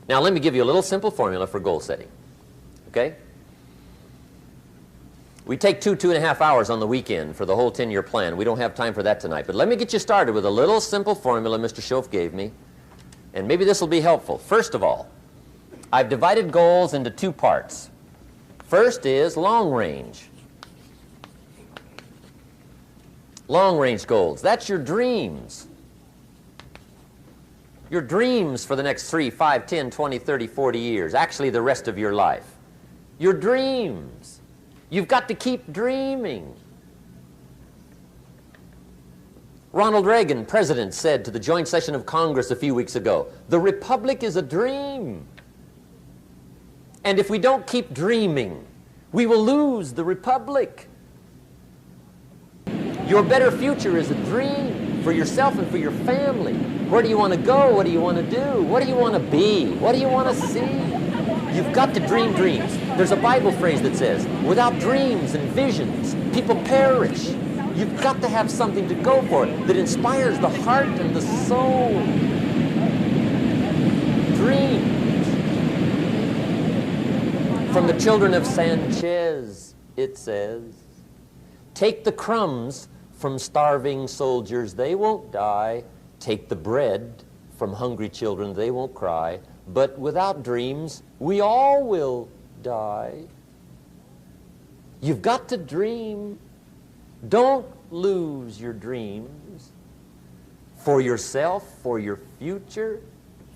Now let me give you a little simple formula for goal setting. Okay? We take 2.5 hours on the weekend for the whole 10-year plan. We don't have time for that tonight. But let me get you started with a little simple formula Mr. Schoaf gave me. And maybe this will be helpful. First of all, I've divided goals into two parts. First is long range. Long range goals. That's your dreams. Your dreams for the next 3, 5, 10, 20, 30, 40 years. Actually, the rest of your life. Your dreams. You've got to keep dreaming. Ronald Reagan, president, said to the joint session of Congress a few weeks ago, "The Republic is a dream. And if we don't keep dreaming, we will lose the Republic." Your better future is a dream for yourself and for your family. Where do you want to go? What do you want to do? What do you want to be? What do you want to see? You've got to dream dreams. There's a Bible phrase that says, without dreams and visions, people perish. You've got to have something to go for that inspires the heart and the soul. Dreams. From the children of Sanchez, it says, take the crumbs from starving soldiers, they won't die. Take the bread from hungry children, they won't cry. But without dreams, we all will die. You've got to dream. Don't lose your dreams for yourself, for your future,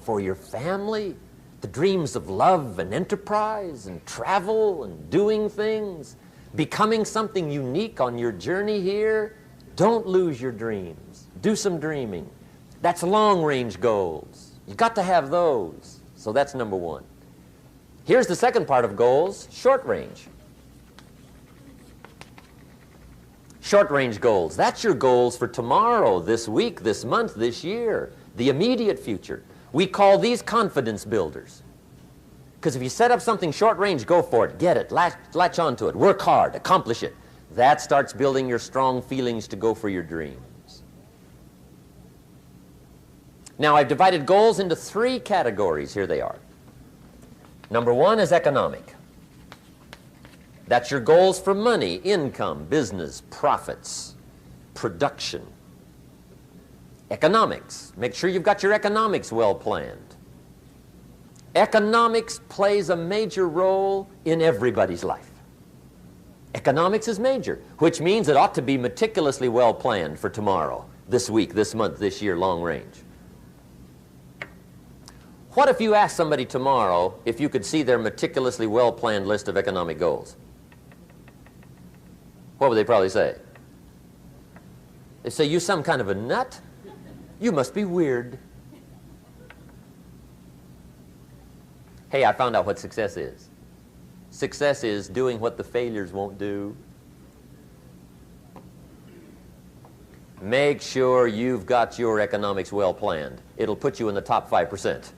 for your family. The dreams of love and enterprise and travel and doing things, becoming something unique on your journey here. Don't lose your dreams. Do some dreaming. That's long-range goals. You've got to have those. So that's number one. Here's the second part of goals, short range. Short-range goals. That's your goals for tomorrow, this week, this month, this year, the immediate future. We call these confidence builders. Because if you set up something short-range, go for it, get it, latch onto it, work hard, accomplish it. That starts building your strong feelings to go for your dreams. Now, I've divided goals into 3 categories. Here they are. Number 1 is economic. That's your goals for money, income, business, profits, production. Economics. Make sure you've got your economics well planned. Economics plays a major role in everybody's life. Economics is major, which means it ought to be meticulously well planned for tomorrow, this week, this month, this year, long range. What if you asked somebody tomorrow if you could see their meticulously well-planned list of economic goals? What would they probably say? They'd say, you some kind of a nut? You must be weird. Hey, I found out what success is. Success is doing what the failures won't do. Make sure you've got your economics well planned. It'll put you in the top 5%.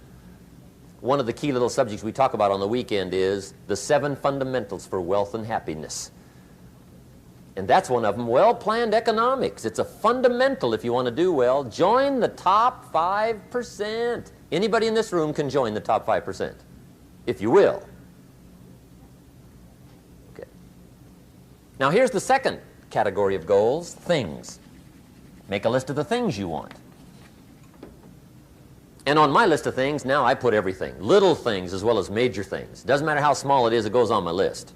One of the key little subjects we talk about on the weekend is the 7 fundamentals for wealth and happiness. And that's one of them, well-planned economics. It's a fundamental if you want to do well. Join the top 5%. Anybody in this room can join the top 5%, if you will. Okay. Now here's the second category of goals, things. Make a list of the things you want. And on my list of things, now I put everything. Little things as well as major things. Doesn't matter how small it is, it goes on my list.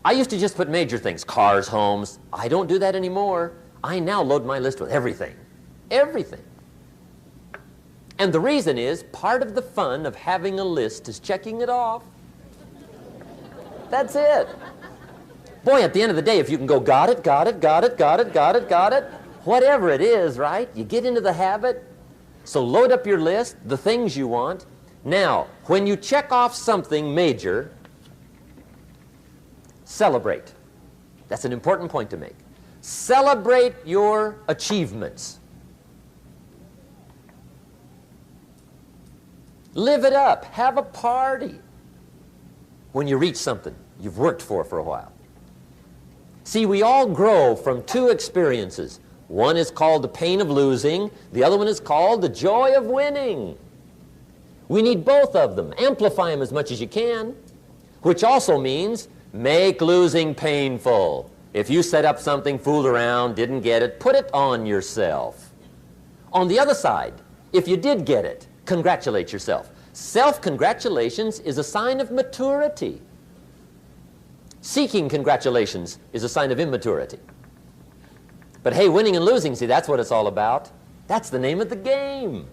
I used to just put major things, cars, homes. I don't do that anymore. I now load my list with everything. Everything. And the reason is, part of the fun of having a list is checking it off. That's it. Boy, at the end of the day, if you can go, got it, got it, got it, got it, got it, got it, whatever it is, right? You get into the habit. So load up your list, the things you want. Now, when you check off something major, celebrate. That's an important point to make. Celebrate your achievements. Live it up. Have a party when you reach something you've worked for a while. See, we all grow from 2 experiences. One is called the pain of losing. The other one is called the joy of winning. We need both of them. Amplify them as much as you can, which also means make losing painful. If you set up something, fooled around, didn't get it, put it on yourself. On the other side, if you did get it, congratulate yourself. Self-congratulations is a sign of maturity. Seeking congratulations is a sign of immaturity. But hey, winning and losing, see, that's what it's all about. That's the name of the game.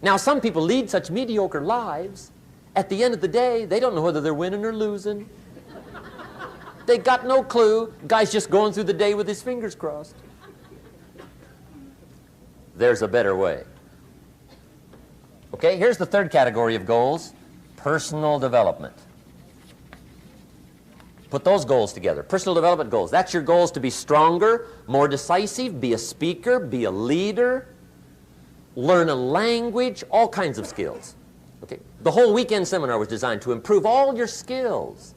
Now, some people lead such mediocre lives, at the end of the day, they don't know whether they're winning or losing. They got no clue. Guy's just going through the day with his fingers crossed. There's a better way. Okay, here's the third category of goals, personal development. Put those goals together. Personal development goals. That's your goals to be stronger, more decisive, be a speaker, be a leader, learn a language, all kinds of skills. Okay. The whole weekend seminar was designed to improve all your skills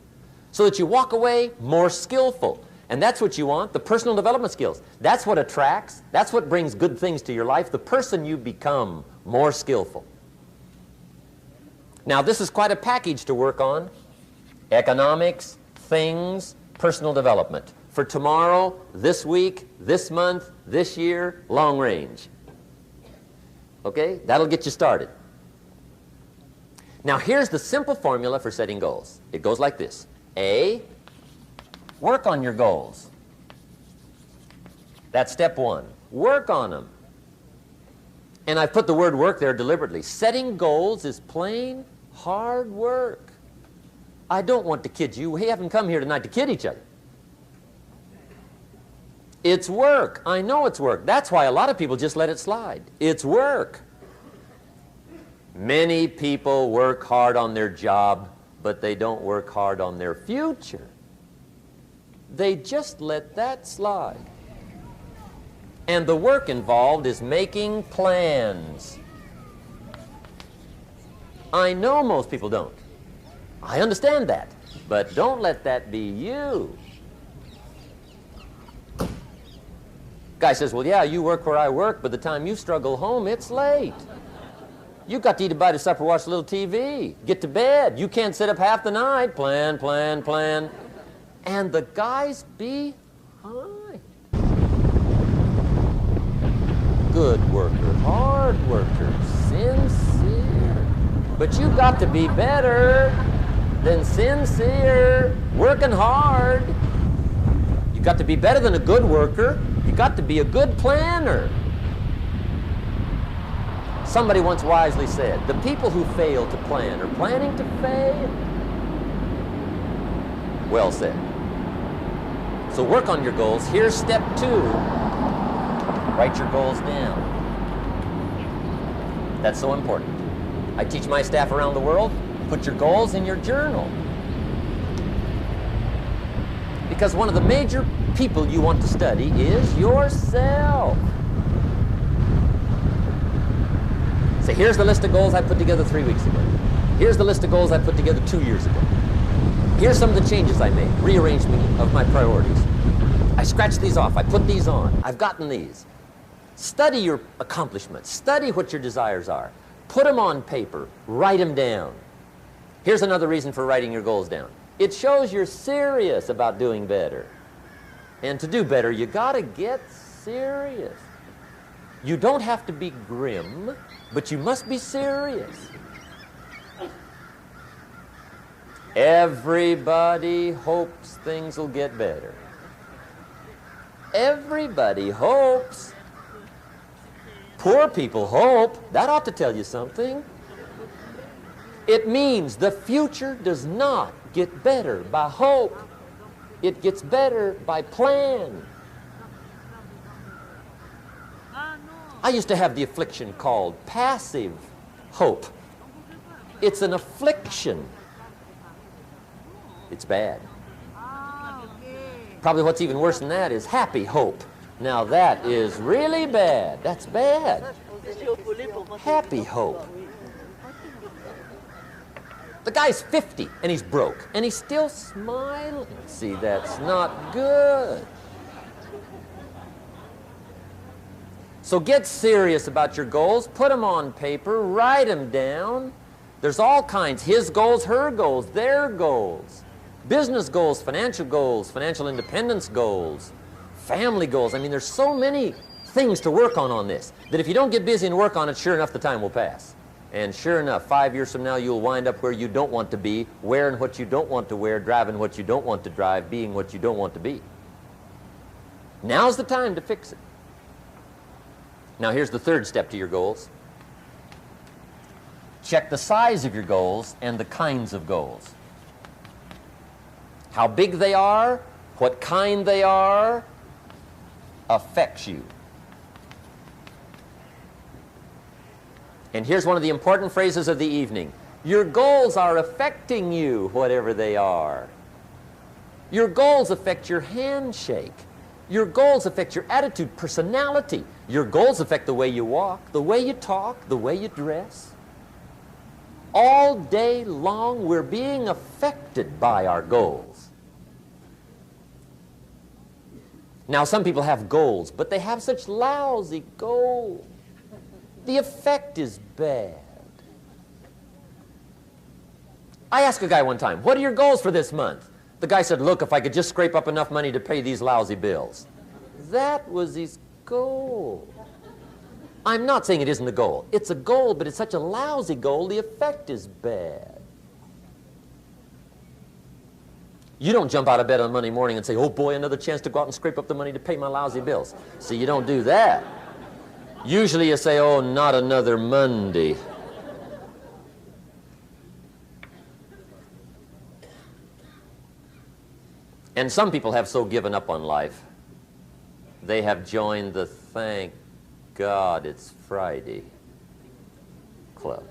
so that you walk away more skillful. And that's what you want, the personal development skills. That's what attracts, that's what brings good things to your life, the person you become more skillful. Now, this is quite a package to work on. Economics, things, personal development. For tomorrow, this week, this month, this year, long range. Okay? That'll get you started. Now, here's the simple formula for setting goals. It goes like this. A, work on your goals. That's step one. Work on them. And I put the word work there deliberately. Setting goals is plain hard work. I don't want to kid you. We haven't come here tonight to kid each other. It's work. I know it's work. That's why a lot of people just let it slide. It's work. Many people work hard on their job, but they don't work hard on their future. They just let that slide. And the work involved is making plans. I know most people don't. I understand that, but don't let that be you. Guy says, well, yeah, you work where I work, but the time you struggle home, it's late. You got to eat a bite of supper, watch a little TV, get to bed. You can't sit up half the night. Plan, plan, plan. And the guy's behind. Good worker, hard worker, sincere. But you got to be better than sincere, working hard. You got to be better than a good worker. You got to be a good planner. Somebody once wisely said, the people who fail to plan are planning to fail. Well said. So work on your goals. Here's step 2. Write your goals down. That's so important. I teach my staff around the world, put your goals in your journal. Because one of the major people you want to study is yourself. So here's the list of goals I put together 3 weeks ago. Here's the list of goals I put together 2 years ago. Here's some of the changes I made, rearrangement of my priorities. I scratched these off, I put these on, I've gotten these. Study your accomplishments, study what your desires are. Put them on paper, write them down. Here's another reason for writing your goals down. It shows you're serious about doing better. And to do better, you gotta get serious. You don't have to be grim, but you must be serious. Everybody hopes things will get better. Everybody hopes. Poor people hope. That ought to tell you something. It means the future does not get better by hope. It gets better by plan. I used to have the affliction called passive hope. It's an affliction. It's bad. Probably what's even worse than that is happy hope. Now that is really bad. That's bad. Happy hope. The guy's 50 and he's broke and he's still smiling. See, that's not good. So get serious about your goals. Put them on paper. Write them down. There's all kinds. His goals, her goals, their goals. Business goals, financial independence goals, family goals. I mean, there's so many things to work on this that if you don't get busy and work on it, sure enough, the time will pass. And sure enough, 5 years from now, you'll wind up where you don't want to be, wearing what you don't want to wear, driving what you don't want to drive, being what you don't want to be. Now's the time to fix it. Now, here's the third step to your goals. Check the size of your goals and the kinds of goals. How big they are, what kind they are, affects you. And here's one of the important phrases of the evening. Your goals are affecting you, whatever they are. Your goals affect your handshake. Your goals affect your attitude, personality. Your goals affect the way you walk, the way you talk, the way you dress. All day long, we're being affected by our goals. Now, some people have goals, but they have such lousy goals. The effect is bad. I asked a guy one time, what are your goals for this month? The guy said, look, if I could just scrape up enough money to pay these lousy bills. That was his goal. I'm not saying it isn't a goal. It's a goal, but it's such a lousy goal, the effect is bad. You don't jump out of bed on Monday morning and say, oh boy, another chance to go out and scrape up the money to pay my lousy bills. See, you don't do that. Usually you say, oh, not another Monday. And some people have so given up on life, they have joined the thank God it's Friday club.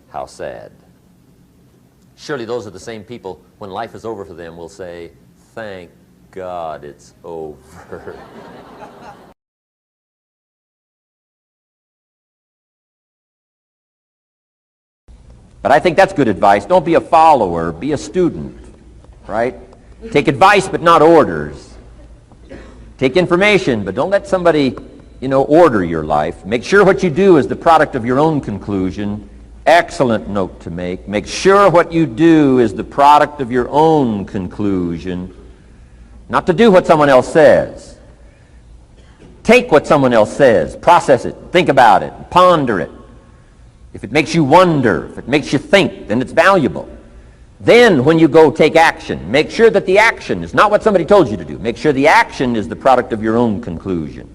How sad. Surely those are the same people, when life is over for them, will say, thank God it's over. But I think that's good advice. Don't be a follower, be a student, right? Take advice, but not orders. Take information, but don't let somebody, order your life. Make sure what you do is the product of your own conclusion. Excellent note to make. Make sure what you do is the product of your own conclusion. Not to do what someone else says. Take what someone else says, process it, think about it, ponder it. If it makes you wonder, if it makes you think, then it's valuable. Then when you go take action, make sure that the action is not what somebody told you to do. Make sure the action is the product of your own conclusion.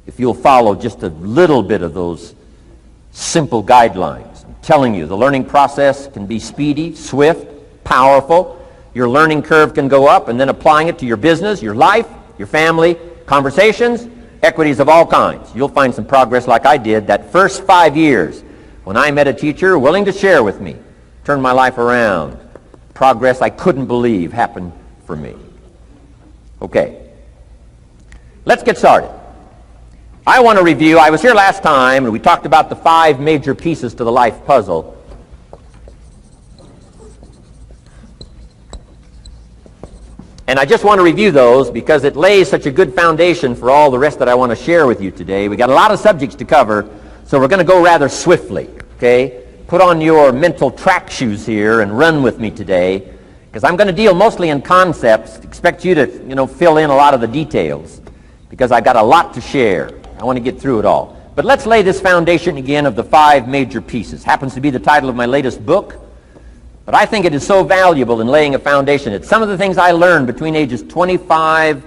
If you'll follow just a little bit of those simple guidelines, I'm telling you, the learning process can be speedy, swift, powerful. Your learning curve can go up, and then applying it to your business, your life, your family, conversations, equities of all kinds. You'll find some progress like I did that first 5 years when I met a teacher willing to share with me, turned my life around. Progress I couldn't believe happened for me. Okay, let's get started. I want to review, I was here last time and we talked about the 5 major pieces to the life puzzle. And I just want to review those because it lays such a good foundation for all the rest that I want to share with you today. We got a lot of subjects to cover, so we're going to go rather swiftly, okay? Put on your mental track shoes here and run with me today, because I'm going to deal mostly in concepts. Expect you to, fill in a lot of the details, because I've got a lot to share. I want to get through it all. But let's lay this foundation again of the 5 major pieces. Happens to be the title of my latest book. But I think it is so valuable in laying a foundation. It's some of the things I learned between ages 25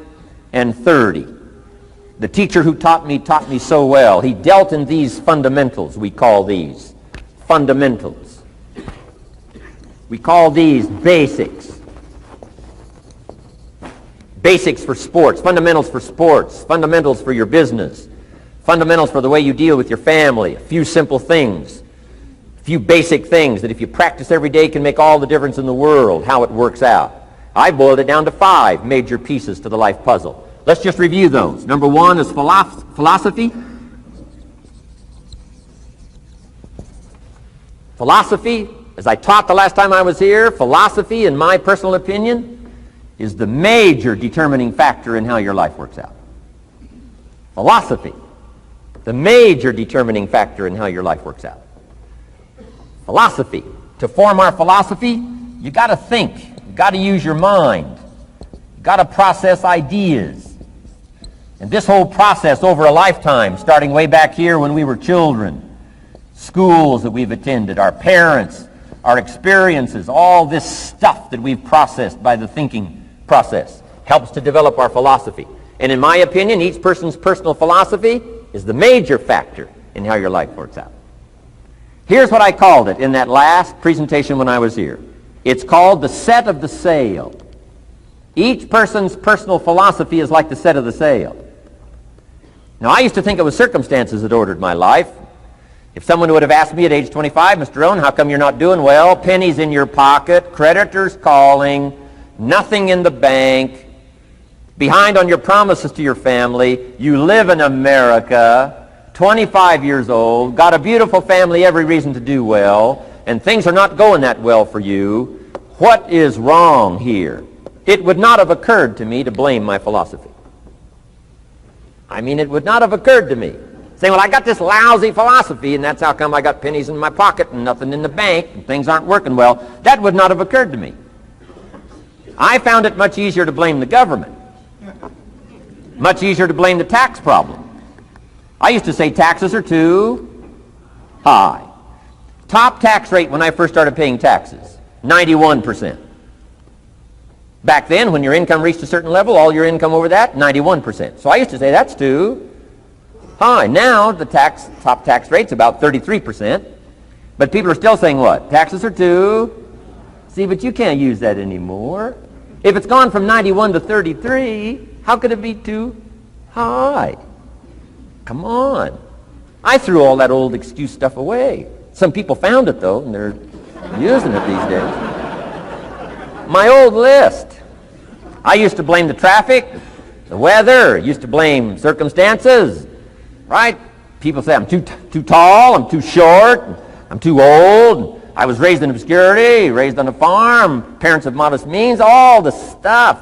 and 30. The teacher who taught me so well. He dealt in these fundamentals, we call these. Fundamentals. We call these basics. Basics for sports, fundamentals for sports, fundamentals for your business, fundamentals for the way you deal with your family, a few simple things. Few basic things that if you practice every day can make all the difference in the world, how it works out. I boiled it down to 5 major pieces to the life puzzle. Let's just review those. Number 1 is philosophy. Philosophy, as I taught the last time I was here, philosophy, in my personal opinion, is the major determining factor in how your life works out. Philosophy, the major determining factor in how your life works out. Philosophy. To form our philosophy, you got to think. You got to use your mind. You got to process ideas. And this whole process over a lifetime, starting way back here when we were children, schools that we've attended, our parents, our experiences, all this stuff that we've processed by the thinking process helps to develop our philosophy. And in my opinion, each person's personal philosophy is the major factor in how your life works out. Here's what I called it in that last presentation when I was here. It's called the set of the sail. Each person's personal philosophy is like the set of the sail. Now, I used to think it was circumstances that ordered my life. If someone would have asked me at age 25, Mr. Rohn, how come you're not doing well? Pennies in your pocket, creditors calling, nothing in the bank, behind on your promises to your family, you live in America, 25 years old, got a beautiful family, every reason to do well, and things are not going that well for you. What is wrong here? It would not have occurred to me to blame my philosophy. I mean, it would not have occurred to me. Saying, well, I got this lousy philosophy, and that's how come I got pennies in my pocket and nothing in the bank, and things aren't working well. That would not have occurred to me. I found it much easier to blame the government. Much easier to blame the tax problem. I used to say taxes are too high. Top tax rate when I first started paying taxes, 91%. Back then, when your income reached a certain level, all your income over that, 91%. So I used to say that's too high. Now the top tax rate's about 33%. But people are still saying what? Taxes are too. See, but you can't use that anymore. If it's gone from 91 to 33, how could it be too high? Come on. I threw all that old excuse stuff away. Some people found it, though, and they're using it these days. My old list. I used to blame the traffic, the weather, used to blame circumstances, right? People say I'm too tall, I'm too short, I'm too old, I was raised in obscurity, raised on a farm, parents of modest means, all the stuff.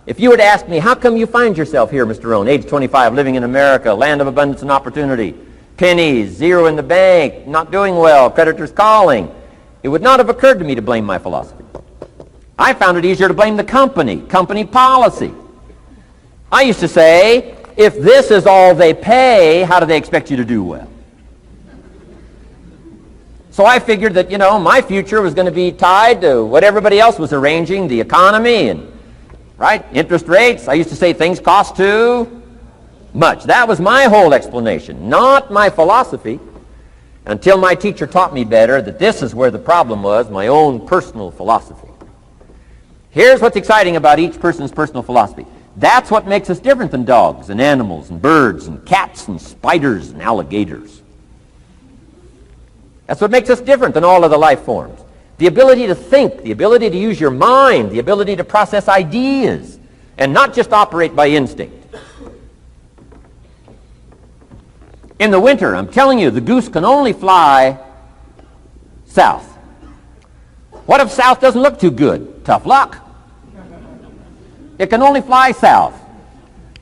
If you were to ask me, how come you find yourself here, Mr. Rohn, age 25, living in America, land of abundance and opportunity, pennies, zero in the bank, not doing well, creditors calling, it would not have occurred to me to blame my philosophy. I found it easier to blame the company policy. I used to say, if this is all they pay, how do they expect you to do well? So I figured that, my future was going to be tied to what everybody else was arranging, the economy and, right, interest rates. I used to say things cost too much. That was my whole explanation, not my philosophy, until my teacher taught me better that this is where the problem was, my own personal philosophy. Here's what's exciting about each person's personal philosophy. That's what makes us different than dogs and animals and birds and cats and spiders and alligators. That's what makes us different than all of the life forms. The ability to think, the ability to use your mind, the ability to process ideas, and not just operate by instinct. In the winter, I'm telling you, the goose can only fly south. What if south doesn't look too good? Tough luck. It can only fly south.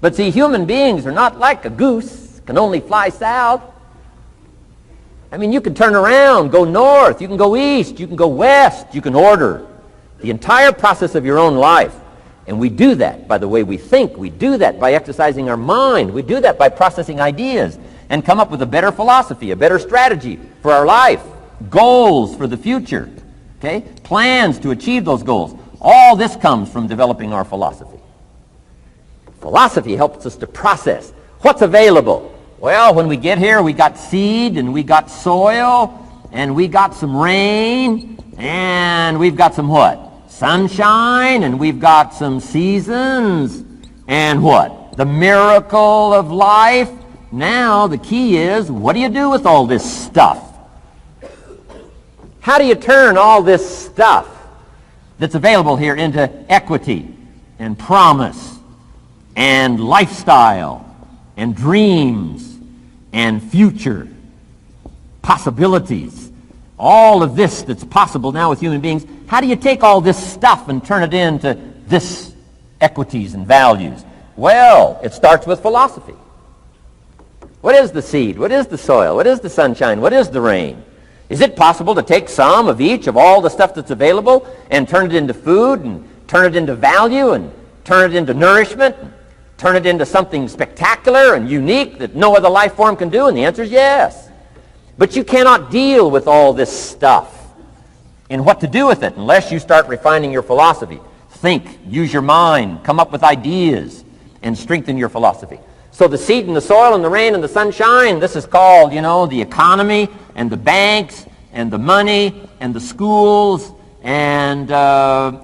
But see, human beings are not like a goose, can only fly south. I mean, you can turn around, go north, you can go east, you can go west, you can order the entire process of your own life. And we do that by the way we think. We do that by exercising our mind. We do that by processing ideas and come up with a better philosophy, a better strategy for our life, goals for the future, okay? Plans to achieve those goals. All this comes from developing our philosophy. Philosophy helps us to process what's available. Well, when we get here, we got seed, and we got soil, and we got some rain, and we've got some what? Sunshine, and we've got some seasons, and what? The miracle of life. Now, the key is, what do you do with all this stuff? How do you turn all this stuff that's available here into equity and promise and lifestyle and dreams and future possibilities? All of this that's possible now with human beings, how do you take all this stuff and turn it into this equities and values? Well, it starts with philosophy. What is the seed? What is the soil? What is the sunshine? What is the rain? Is it possible to take some of each of all the stuff that's available and turn it into food and turn it into value and turn it into nourishment and turn it into something spectacular and unique that no other life form can do? And the answer is yes. But you cannot deal with all this stuff and what to do with it unless you start refining your philosophy. Think, use your mind, come up with ideas, and strengthen your philosophy. So the seed and the soil and the rain and the sunshine, this is called, the economy and the banks and the money and the schools and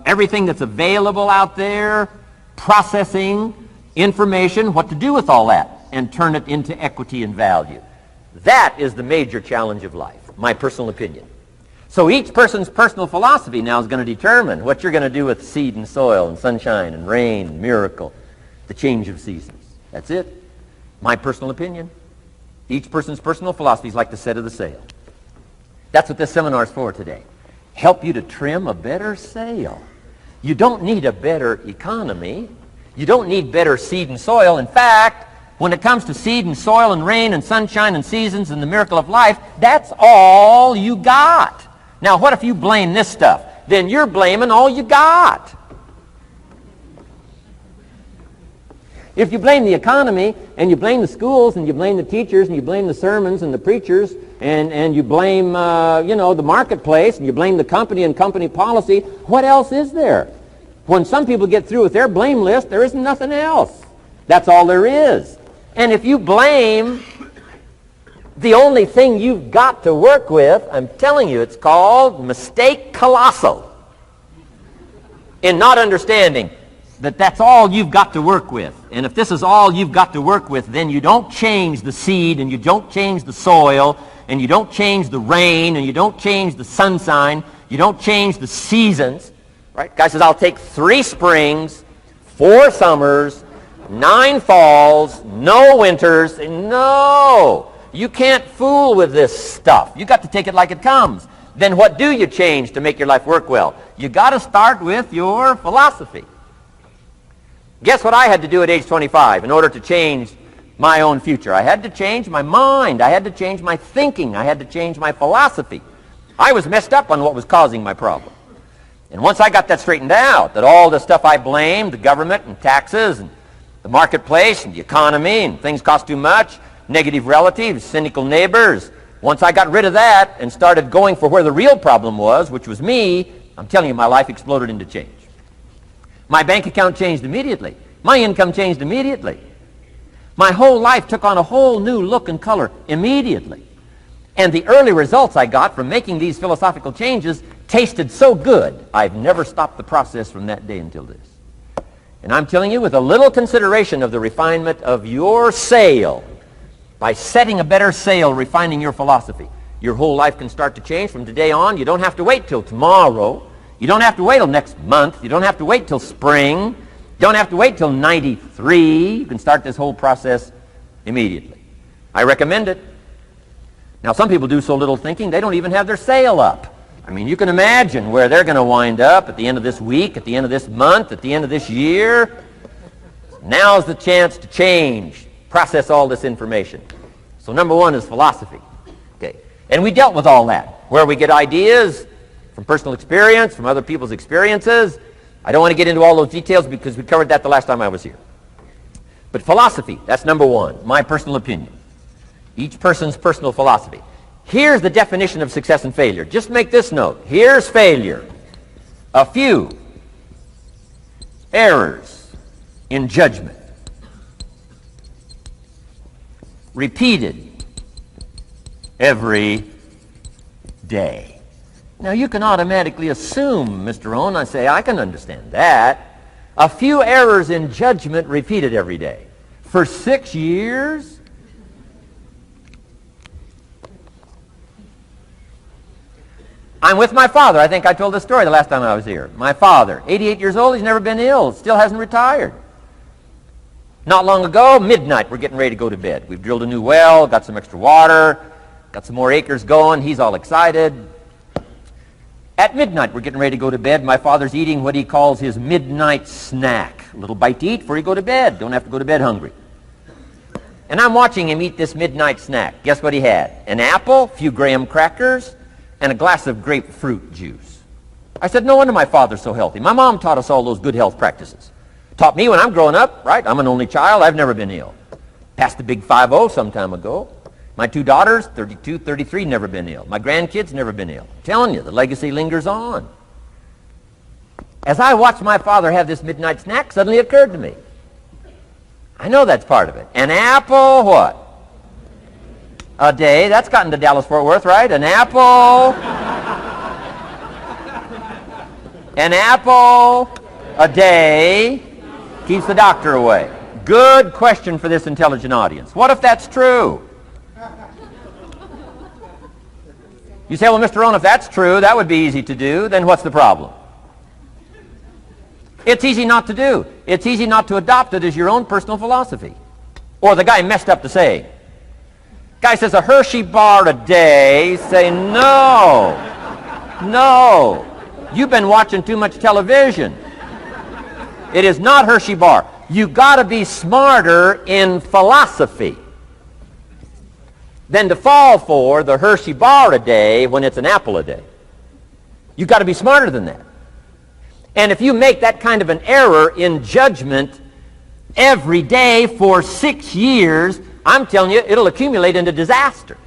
everything that's available out there, processing information, what to do with all that, and turn it into equity and value. That is the major challenge of life, my personal opinion. So each person's personal philosophy now is going to determine what you're going to do with seed and soil and sunshine and rain and miracle, the change of seasons. That's it. My personal opinion. Each person's personal philosophy is like the set of the sail. That's what this seminar is for today. Help you to trim a better sail. You don't need a better economy. You don't need better seed and soil. In fact, when it comes to seed and soil and rain and sunshine and seasons and the miracle of life, that's all you got. Now, what if you blame this stuff? Then you're blaming all you got. If you blame the economy, and you blame the schools, and you blame the teachers, and you blame the sermons and the preachers, and you blame, the marketplace, and you blame the company and company policy, what else is there? When some people get through with their blame list, there isn't nothing else. That's all there is. And if you blame the only thing you've got to work with, I'm telling you, it's called mistake colossal in not understanding that that's all you've got to work with. And if this is all you've got to work with, then you don't change the seed, and you don't change the soil, and you don't change the rain, and you don't change the sunshine, you don't change the seasons. Right? Guy says, I'll take 3 springs, 4 summers, 9 falls, no winters. No! You can't fool with this stuff. You got to take it like it comes. Then what do you change to make your life work well? You got to start with your philosophy. Guess what I had to do at age 25 in order to change my own future? I had to change my mind. I had to change my thinking. I had to change my philosophy. I was messed up on what was causing my problem. And once I got that straightened out, that all the stuff I blamed, the government and taxes and the marketplace and the economy and things cost too much, negative relatives, cynical neighbors, once I got rid of that and started going for where the real problem was, which was me, I'm telling you, my life exploded into change. My bank account changed immediately. My income changed immediately. My whole life took on a whole new look and color immediately. And the early results I got from making these philosophical changes tasted so good, I've never stopped the process from that day until this. And I'm telling you, with a little consideration of the refinement of your sail, by setting a better sail, refining your philosophy, your whole life can start to change from today on. You don't have to wait till tomorrow. You don't have to wait till next month. You don't have to wait till spring. You don't have to wait till 93. You can start this whole process immediately. I recommend it. Now, some people do so little thinking, they don't even have their sail up. I mean, you can imagine where they're going to wind up at the end of this week, at the end of this month, at the end of this year. Now's the chance to change, process all this information. So number 1 is philosophy. Okay. And we dealt with all that, where we get ideas from personal experience, from other people's experiences. I don't want to get into all those details because we covered that the last time I was here. But philosophy, that's number 1, my personal opinion. Each person's personal philosophy. Here's the definition of success and failure. Just make this note. Here's failure. A few errors in judgment. Repeated every day. Now, you can automatically assume, Mr. Rohn, I say, I can understand that. A few errors in judgment repeated every day. For 6 years? I'm with my father. I think I told this story the last time I was here. My father, 88 years old, he's never been ill, still hasn't retired. Not long ago, midnight, we're getting ready to go to bed. We've drilled a new well, got some extra water, got some more acres going. He's all excited. At midnight, we're getting ready to go to bed. My father's eating what he calls his midnight snack. A little bite to eat before you go to bed. Don't have to go to bed hungry. And I'm watching him eat this midnight snack. Guess what he had? An apple, a few graham crackers, and a glass of grapefruit juice. I said, no wonder my father's so healthy. My mom taught us all those good health practices. Taught me when I'm growing up, right? I'm an only child. I've never been ill. Passed the big 5-0 some time ago. My 2 daughters, 32, 33, never been ill. My grandkids, never been ill. I'm telling you, the legacy lingers on. As I watched my father have this midnight snack, suddenly it occurred to me. I know that's part of it. An apple, what? A day. That's gotten to Dallas-Fort Worth, right? An apple. An apple a day keeps the doctor away. Good question for this intelligent audience. What if that's true? You say, well, Mr. Rohn, if that's true, that would be easy to do. Then what's the problem? It's easy not to do. It's easy not to adopt it as your own personal philosophy. Or the guy messed up the saying. Guy says a Hershey bar a day. Say, no. No. You've been watching too much television. It is not Hershey bar. You've got to be smarter in philosophy than to fall for the Hershey bar a day when it's an apple a day. You've got to be smarter than that. And if you make that kind of an error in judgment every day for 6 years, I'm telling you, it'll accumulate into disaster.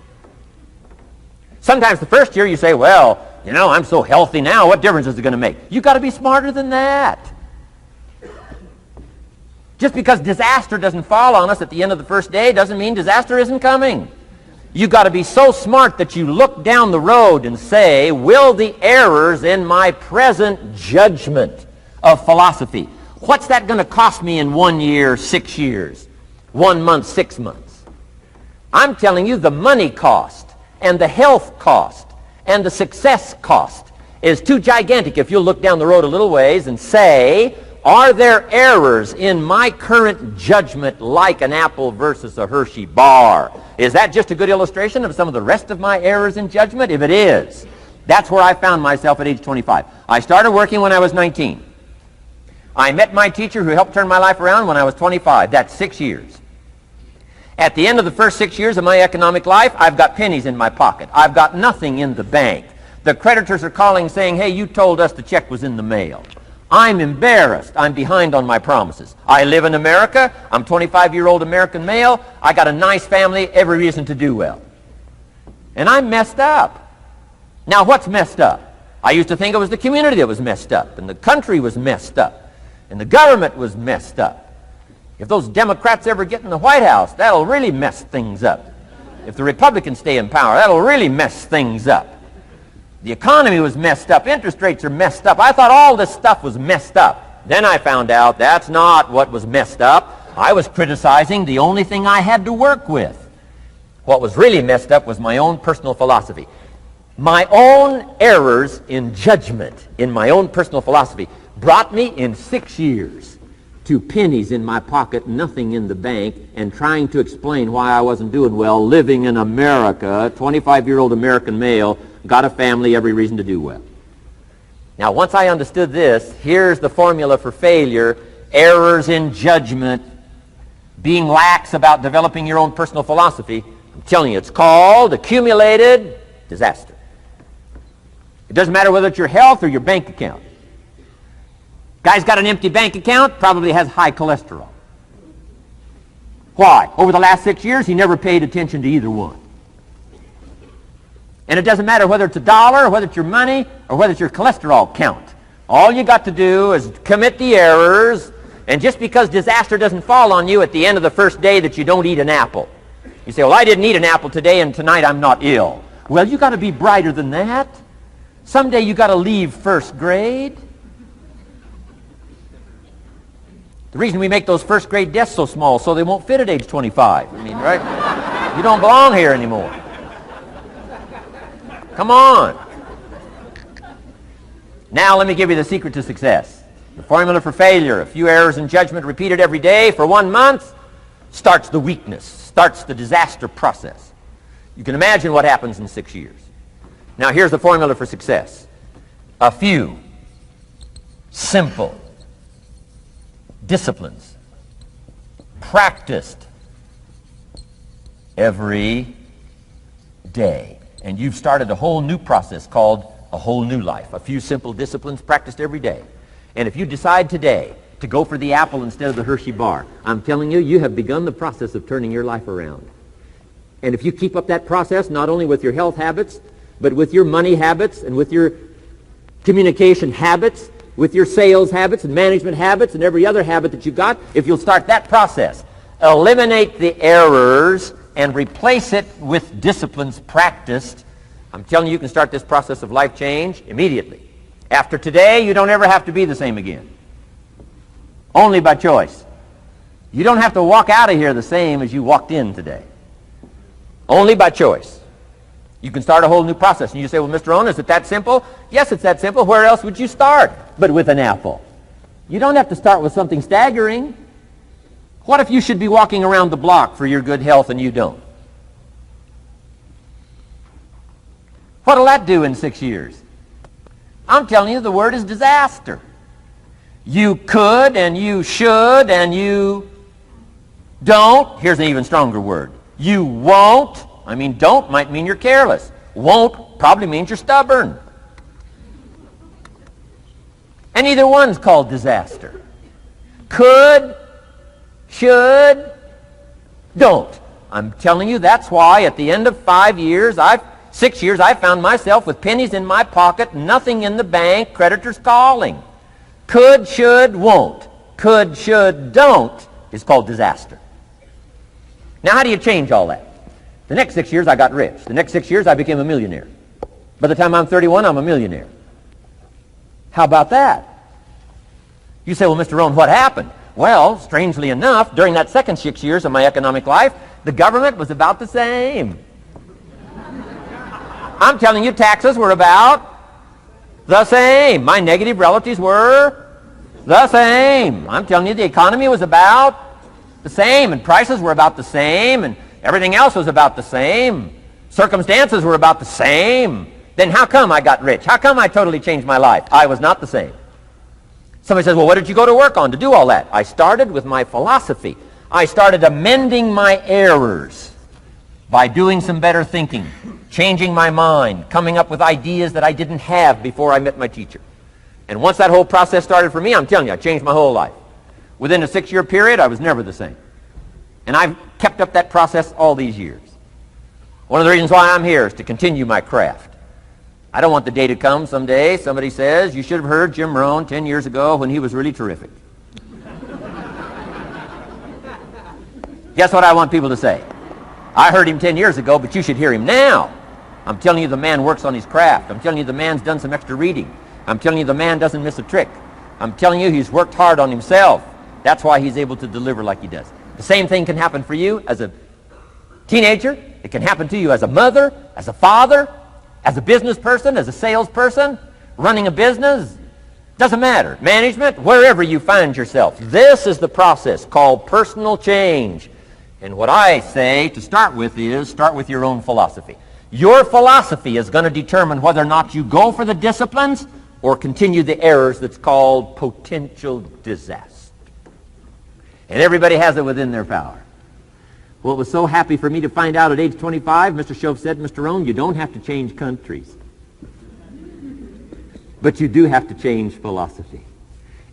Sometimes the first year you say, well, you know, I'm so healthy now, what difference is it going to make? You've got to be smarter than that. Just because disaster doesn't fall on us at the end of the first day doesn't mean disaster isn't coming. You've got to be so smart that you look down the road and say, will the errors in my present judgment of philosophy, what's that going to cost me in 1 year, 6 years, 1 month, 6 months? I'm telling you the money cost and the health cost and the success cost is too gigantic if you'll look down the road a little ways and say, are there errors in my current judgment like an apple versus a Hershey bar? Is that just a good illustration of some of the rest of my errors in judgment? If it is, that's where I found myself at age 25. I started working when I was 19. I met my teacher who helped turn my life around when I was 25. That's 6 years. At the end of the first 6 years of my economic life, I've got pennies in my pocket. I've got nothing in the bank. The creditors are calling saying, hey, you told us the check was in the mail. I'm embarrassed. I'm behind on my promises. I live in America. I'm a 25-year-old American male. I got a nice family, every reason to do well. And I'm messed up. Now, what's messed up? I used to think it was the community that was messed up, and the country was messed up, and the government was messed up. If those Democrats ever get in the White House, that'll really mess things up. If the Republicans stay in power, that'll really mess things up. The economy was messed up. Interest rates are messed up. I thought all this stuff was messed up. Then I found out that's not what was messed up. I was criticizing the only thing I had to work with. What was really messed up was my own personal philosophy. My own errors in judgment in my own personal philosophy brought me in 6 years to pennies in my pocket, nothing in the bank, and trying to explain why I wasn't doing well, living in America, 25-year-old American male, got a family, every reason to do well. Now, once I understood this, here's the formula for failure: errors in judgment, being lax about developing your own personal philosophy. I'm telling you, it's called accumulated disaster. It doesn't matter whether it's your health or your bank account. Guy's got an empty bank account, probably has high cholesterol. Why? Over the last 6 years, he never paid attention to either one. And it doesn't matter whether it's a dollar, or whether it's your money, or whether it's your cholesterol count. All you got to do is commit the errors, and just because disaster doesn't fall on you at the end of the first day that you don't eat an apple. You say, well, I didn't eat an apple today, and tonight I'm not ill. Well, you got to be brighter than that. Someday you got to leave first grade. The reason we make those first grade desks so small so they won't fit at age 25. I mean, right? You don't belong here anymore. Come on. Now let me give you the secret to success. The formula for failure: a few errors in judgment repeated every day for 1 month starts the weakness, starts the disaster process. You can imagine what happens in 6 years. Now here's the formula for success: a few simple disciplines practiced every day. And you've started a whole new process called a whole new life. A few simple disciplines practiced every day. And if you decide today to go for the apple instead of the Hershey bar, I'm telling you, you have begun the process of turning your life around. And if you keep up that process, not only with your health habits, but with your money habits and with your communication habits, with your sales habits and management habits and every other habit that you've got, if you'll start that process, eliminate the errors and replace it with disciplines practiced, I'm telling you, you can start this process of life change immediately. After today, you don't ever have to be the same again. Only by choice. You don't have to walk out of here the same as you walked in today. Only by choice. You can start a whole new process. And you say, well, Mr. Rohn, is it that simple? Yes, it's that simple. Where else would you start but with an apple? You don't have to start with something staggering. What if you should be walking around the block for your good health and you don't? What'll that do in 6 years? I'm telling you, the word is disaster. You could and you should and you don't. Here's an even stronger word. You won't. I mean, don't might mean you're careless. Won't probably means you're stubborn. And either one's called disaster. Could, should, don't. I'm telling you, that's why at the end of 6 years, I found myself with pennies in my pocket, nothing in the bank, creditors calling. Could, should, won't. Could, should, don't is called disaster. Now, how do you change all that? The next 6 years, I got rich. The next 6 years, I became a millionaire. By the time I'm 31, I'm a millionaire. How about that? You say, well, Mr. Rohn, what happened? Well, strangely enough, during that second 6 years of my economic life, the government was about the same. I'm telling you, taxes were about the same. My negative relatives were the same. I'm telling you, the economy was about the same, and prices were about the same, and everything else was about the same. Circumstances were about the same. Then how come I got rich? How come I totally changed my life? I was not the same. Somebody says, well, what did you go to work on to do all that? I started with my philosophy. I started amending my errors by doing some better thinking, changing my mind, coming up with ideas that I didn't have before I met my teacher. And once that whole process started for me, I'm telling you, I changed my whole life. Within a 6-year period, I was never the same. And I've kept up that process all these years. One of the reasons why I'm here is to continue my craft. I don't want the day to come someday somebody says, you should have heard Jim ROHN 10 years ago when he was really terrific. Guess what I want people to say? I heard him 10 years ago, but you should hear him now. I'm telling you, the man works on his craft. I'm telling you, the man's done some extra reading. I'm telling you, the man doesn't miss a trick. I'm telling you, he's worked hard on himself. That's why he's able to deliver like he does. The same thing can happen for you as a teenager. It can happen to you as a mother, as a father, as a business person, as a salesperson, running a business. Doesn't matter. Management, wherever you find yourself. This is the process called personal change. And what I say to start with is start with your own philosophy. Your philosophy is going to determine whether or not you go for the disciplines or continue the errors that's called potential disaster. And everybody has it within their power. Well, it was so happy for me to find out at age 25, Mr. Shoaff said, Mr. Rohn, you don't have to change countries. But you do have to change philosophy.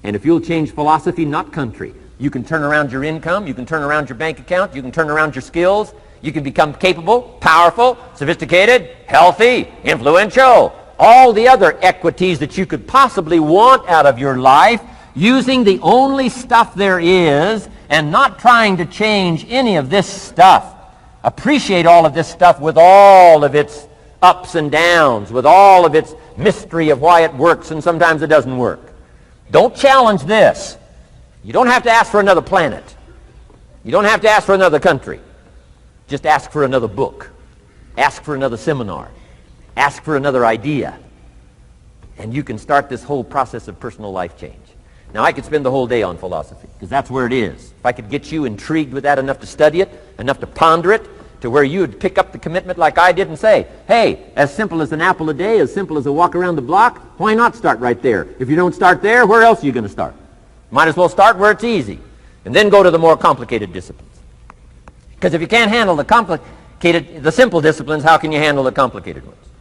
And if you'll change philosophy, not country, you can turn around your income, you can turn around your bank account, you can turn around your skills, you can become capable, powerful, sophisticated, healthy, influential, all the other equities that you could possibly want out of your life, using the only stuff there is and not trying to change any of this stuff. Appreciate all of this stuff with all of its ups and downs, with all of its mystery of why it works and sometimes it doesn't work. Don't challenge this. You don't have to ask for another planet. You don't have to ask for another country. Just ask for another book. Ask for another seminar. Ask for another idea. And you can start this whole process of personal life change. Now, I could spend the whole day on philosophy, because that's where it is. If I could get you intrigued with that enough to study it, enough to ponder it, to where you would pick up the commitment like I did and say, hey, as simple as an apple a day, as simple as a walk around the block, why not start right there? If you don't start there, where else are you going to start? Might as well start where it's easy, and then go to the more complicated disciplines. Because if you can't handle the complicated, the simple disciplines, how can you handle the complicated ones?